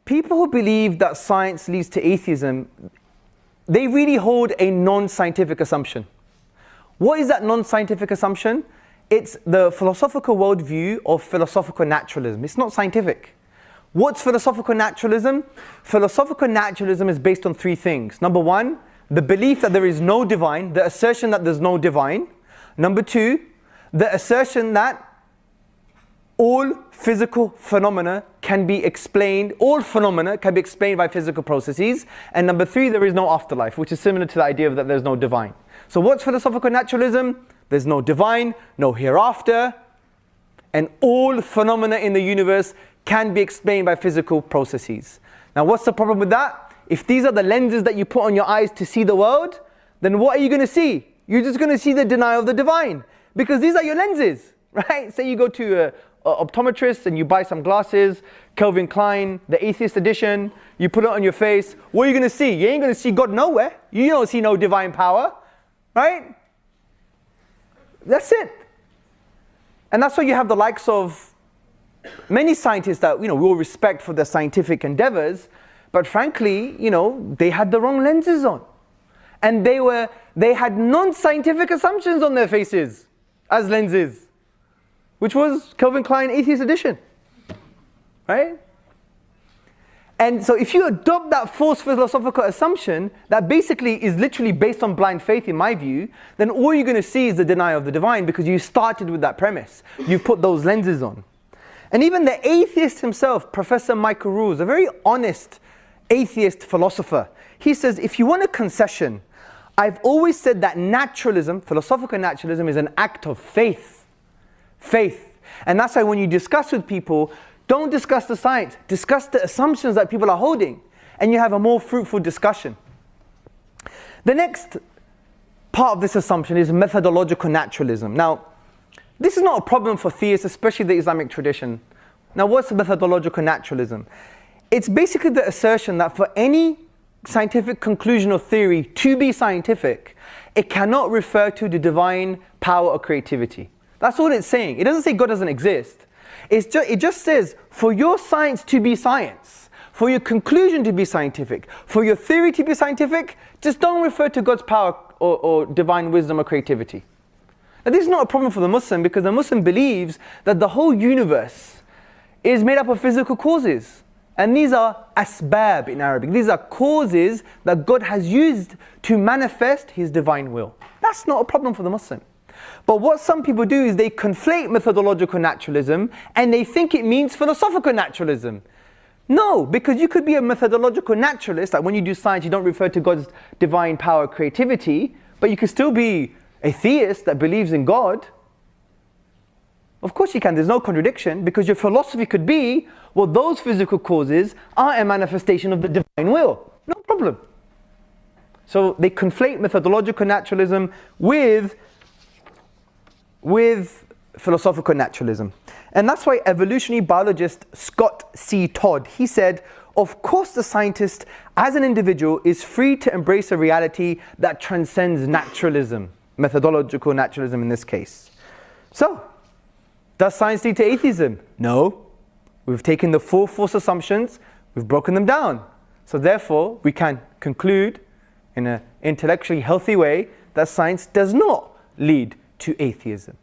people who believe that science leads to atheism, they really hold a non-scientific assumption. What is that non-scientific assumption? It's the philosophical worldview of philosophical naturalism. It's not scientific. What's philosophical naturalism? Philosophical naturalism is based on three things. Number one, the belief that there is no divine, the assertion that there's no divine. Number two, the assertion that all physical phenomena can be explained, all phenomena can be explained by physical processes. And number three, there is no afterlife, which is similar to the idea of that there's no divine. So what's philosophical naturalism? There's no divine, no hereafter, and all phenomena in the universe can be explained by physical processes. Now what's the problem with that? If these are the lenses that you put on your eyes to see the world, then what are you going to see? You're just going to see the denial of the divine, because these are your lenses, right? Say you go to an optometrist and you buy some glasses, Calvin Klein, the atheist edition, you put it on your face. What are you going to see? You ain't going to see God nowhere. You don't see no divine power, right? That's it. And that's why you have the likes of many scientists that, we all respect for their scientific endeavors, but frankly, they had the wrong lenses on. And they had non-scientific assumptions on their faces as lenses, which was Calvin Klein Atheist Edition, right? And so if you adopt that false philosophical assumption that basically is literally based on blind faith, in my view, then all you're going to see is the denial of the divine, because you started with that premise. You've put those lenses on. And even the atheist himself, Professor Michael Ruse, a very honest atheist philosopher, he says, if you want a concession, I've always said that naturalism, philosophical naturalism, is an act of faith. Faith. And that's why when you discuss with people, don't discuss the science, discuss the assumptions that people are holding, and you have a more fruitful discussion. The next part of this assumption is methodological naturalism. Now, this is not a problem for theists, especially the Islamic tradition. Now, what's methodological naturalism? It's basically the assertion that for any scientific conclusion or theory to be scientific, it cannot refer to the divine power or creativity. That's all it's saying. It doesn't say God doesn't exist. It just says, for your science to be science, for your conclusion to be scientific, for your theory to be scientific, just don't refer to God's power or divine wisdom or creativity. Now, this is not a problem for the Muslim, because the Muslim believes that the whole universe is made up of physical causes. And these are asbab in Arabic. These are causes that God has used to manifest His divine will. That's not a problem for the Muslim. But what some people do is they conflate methodological naturalism and they think it means philosophical naturalism. No, because you could be a methodological naturalist, like when you do science you don't refer to God's divine power, creativity, but you could still be a theist that believes in God. Of course you can, there's no contradiction, because your philosophy could be, well, those physical causes are a manifestation of the divine will. No problem. So they conflate methodological naturalism with philosophical naturalism. And that's why evolutionary biologist Scott C. Todd, he said, of course the scientist as an individual is free to embrace a reality that transcends naturalism, methodological naturalism in this case. So, does science lead to atheism? No. We've taken the four false assumptions, we've broken them down. So therefore, we can conclude in an intellectually healthy way that science does not lead to atheism.